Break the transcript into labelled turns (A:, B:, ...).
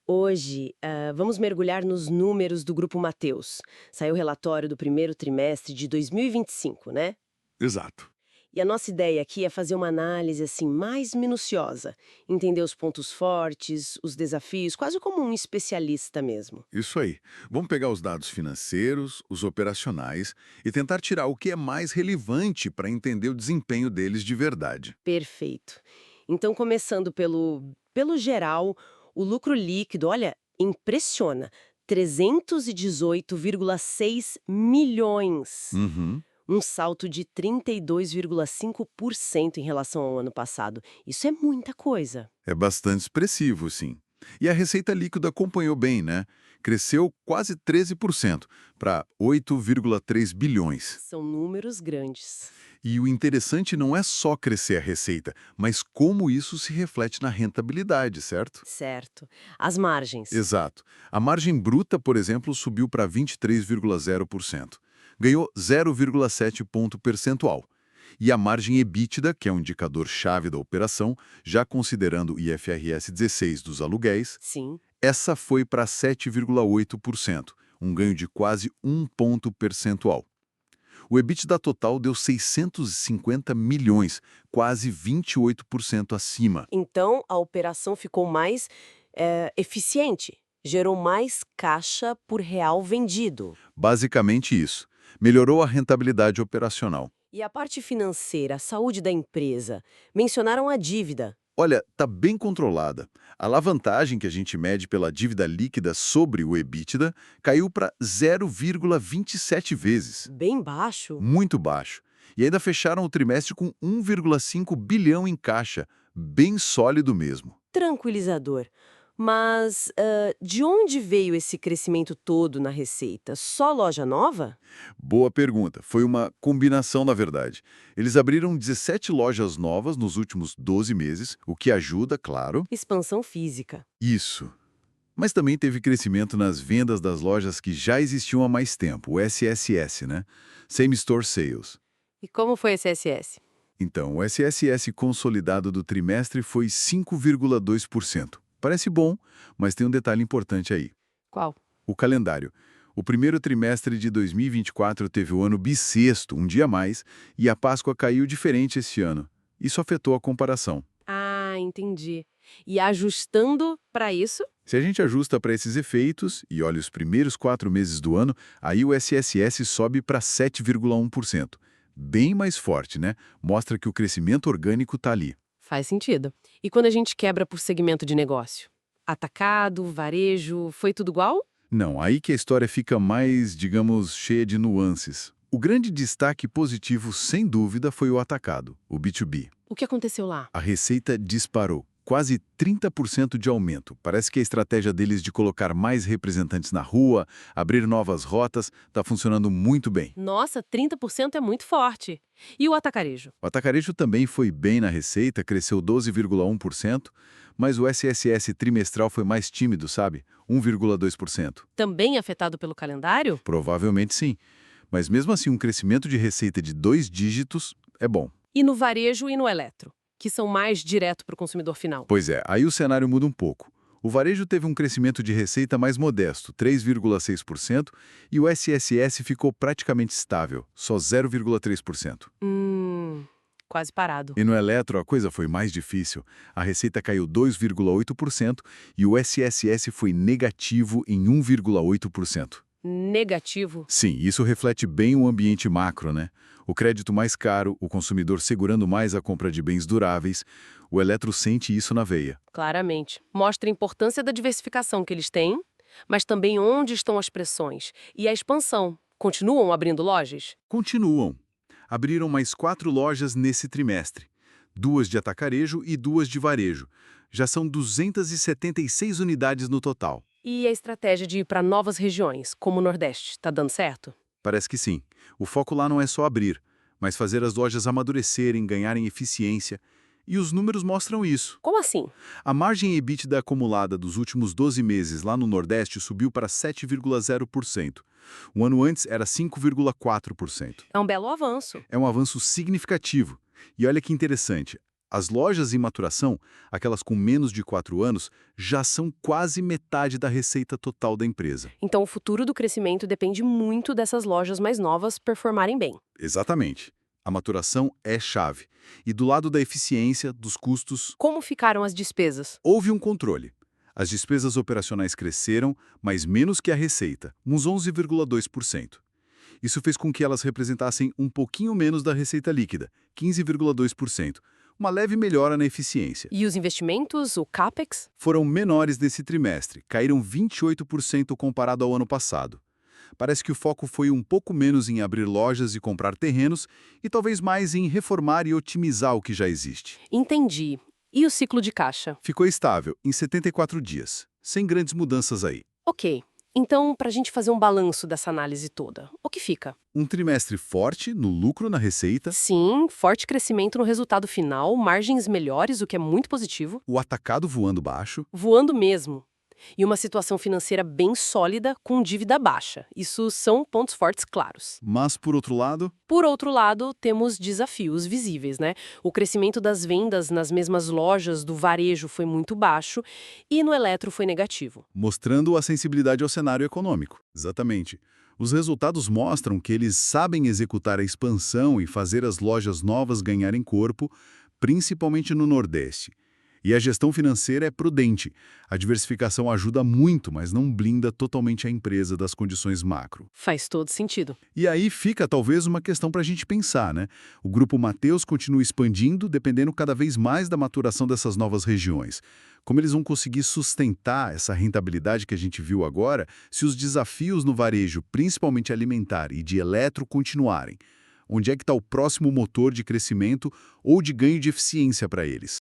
A: Hoje, vamos mergulhar nos números do Grupo Mateus. Saiu o relatório do primeiro trimestre de 2025, né?
B: Exato.
A: E a nossa ideia aqui é fazer uma análise assim mais minuciosa, entender os pontos fortes, os desafios, quase como um especialista mesmo.
B: Isso aí. Vamos pegar os dados financeiros, os operacionais e tentar tirar o que é mais relevante para entender o desempenho deles de verdade.
A: Perfeito. Então, começando pelo geral, o lucro líquido, olha, impressiona. 318,6 milhões.
B: Uhum.
A: Um salto de 32,5% em relação ao ano passado. Isso é muita coisa.
B: É bastante expressivo, sim. E a receita líquida acompanhou bem, né? Cresceu quase 13% para 8,3 bilhões.
A: São números grandes.
B: E o interessante não é só crescer a receita, mas como isso se reflete na rentabilidade, certo?
A: Certo. As margens.
B: Exato. A margem bruta, por exemplo, subiu para 23,0%. Ganhou 0,7 ponto percentual. E a margem EBITDA, que é um indicador-chave da operação, já considerando o IFRS 16 dos aluguéis,
A: Sim.
B: essa foi para 7,8%, um ganho de quase um ponto percentual. O EBITDA total deu 650 milhões, quase 28% acima.
A: Então, a operação ficou mais eficiente. Gerou mais caixa por real vendido.
B: Basicamente isso. Melhorou a rentabilidade operacional.
A: E a parte financeira, a saúde da empresa. Mencionaram a dívida.
B: Olha, está bem controlada. A alavancagem que a gente mede pela dívida líquida sobre o EBITDA caiu para 0,27 vezes.
A: Bem baixo.
B: Muito baixo. E ainda fecharam o trimestre com 1,5 bilhão em caixa, bem sólido mesmo.
A: Tranquilizador. Mas de onde veio esse crescimento todo na receita? Só loja nova?
B: Boa pergunta. Foi uma combinação, na verdade. Eles abriram 17 lojas novas nos últimos 12 meses, o que ajuda, claro.
A: Expansão física.
B: Isso. Mas também teve crescimento nas vendas das lojas que já existiam há mais tempo, o SSS, né? Same Store Sales.
A: E como foi esse SS?
B: Então, o SSS consolidado do trimestre foi 5,2%. Parece bom, mas tem um detalhe importante aí.
A: Qual?
B: O calendário. O primeiro trimestre de 2024 teve o ano bissexto, um dia a mais, e a Páscoa caiu diferente esse ano. Isso afetou a comparação.
A: Ah, entendi. E ajustando para isso?
B: Se a gente ajusta para esses efeitos e olha os primeiros 4 meses do ano, aí o SSS sobe para 7,1%. Bem mais forte, né? Mostra que o crescimento orgânico está ali.
A: Faz sentido. E quando a gente quebra por segmento de negócio? Atacado, varejo, foi tudo igual?
B: Não, aí que a história fica mais, digamos, cheia de nuances. O grande destaque positivo, sem dúvida, foi o atacado, o B2B.
A: O que aconteceu lá?
B: A receita disparou, quase 30% de aumento. Parece que a estratégia deles de colocar mais representantes na rua, abrir novas rotas, está funcionando muito bem.
A: Nossa, 30% é muito forte. E o atacarejo?
B: O atacarejo também foi bem na receita, cresceu 12,1%, mas o SSS trimestral foi mais tímido, sabe? 1,2%.
A: Também afetado pelo calendário?
B: Provavelmente sim. Mas mesmo assim, um crescimento de receita de 2 dígitos é bom.
A: E no varejo e no eletro, que são mais direto para o consumidor final.
B: Pois é, aí o cenário muda um pouco. O varejo teve um crescimento de receita mais modesto, 3,6%, e o SSS ficou praticamente estável, só 0,3%.
A: Quase parado.
B: E no eletro a coisa foi mais difícil. A receita caiu 2,8% e o SSS foi negativo em 1,8%.
A: Negativo.
B: Sim, isso reflete bem o ambiente macro, né? O crédito mais caro, o consumidor segurando mais a compra de bens duráveis, o eletro sente isso na veia.
A: Claramente. Mostra a importância da diversificação que eles têm, mas também onde estão as pressões. E a expansão. Continuam abrindo lojas?
B: Continuam. Abriram mais 4 lojas nesse trimestre. 2 de atacarejo e 2 de varejo. Já são 276 unidades no total.
A: E a estratégia de ir para novas regiões, como o Nordeste, está dando certo?
B: Parece que sim. O foco lá não é só abrir, mas fazer as lojas amadurecerem, ganharem eficiência. E os números mostram isso.
A: Como assim?
B: A margem EBITDA acumulada dos últimos 12 meses lá no Nordeste subiu para 7,0%. O ano antes era 5,4%.
A: É um belo avanço.
B: É um avanço significativo. E olha que interessante, As lojas em maturação, aquelas com menos de 4 anos, já são quase metade da receita total da empresa.
A: Então, o futuro do crescimento depende muito dessas lojas mais novas performarem bem.
B: Exatamente. A maturação é chave. E do lado da eficiência, dos custos,
A: Como ficaram as despesas?
B: houve um controle. As despesas operacionais cresceram, mas menos que a receita, uns 11,2%. Isso fez com que elas representassem um pouquinho menos da receita líquida, 15,2%, uma leve melhora na eficiência.
A: E os investimentos, o CAPEX?
B: Foram menores nesse trimestre, caíram 28% comparado ao ano passado. Parece que o foco foi um pouco menos em abrir lojas e comprar terrenos e talvez mais em reformar e otimizar o que já existe.
A: Entendi. E o ciclo de caixa?
B: Ficou estável em 74 dias, sem grandes mudanças aí.
A: Ok. Então, para a gente fazer um balanço dessa análise toda, o que fica?
B: Um trimestre forte no lucro, na receita,
A: Sim, forte crescimento no resultado final, margens melhores, o que é muito positivo,
B: o atacado voando baixo,
A: voando mesmo. E uma situação financeira bem sólida, com dívida baixa. Isso são pontos fortes claros.
B: mas, por outro lado,
A: Por outro lado, temos desafios visíveis, né? O crescimento das vendas nas mesmas lojas do varejo foi muito baixo e no eletro foi negativo.
B: mostrando a sensibilidade ao cenário econômico. Exatamente. Os resultados mostram que eles sabem executar a expansão e fazer as lojas novas ganharem corpo, principalmente no Nordeste. E a gestão financeira é prudente. A diversificação ajuda muito, mas não blinda totalmente a empresa das condições macro.
A: Faz todo sentido.
B: E aí fica talvez uma questão para a gente pensar, né? O Grupo Mateus continua expandindo, dependendo cada vez mais da maturação dessas novas regiões. Como eles vão conseguir sustentar essa rentabilidade que a gente viu agora se os desafios no varejo, principalmente alimentar e de eletro, continuarem? Onde é que está o próximo motor de crescimento ou de ganho de eficiência para eles?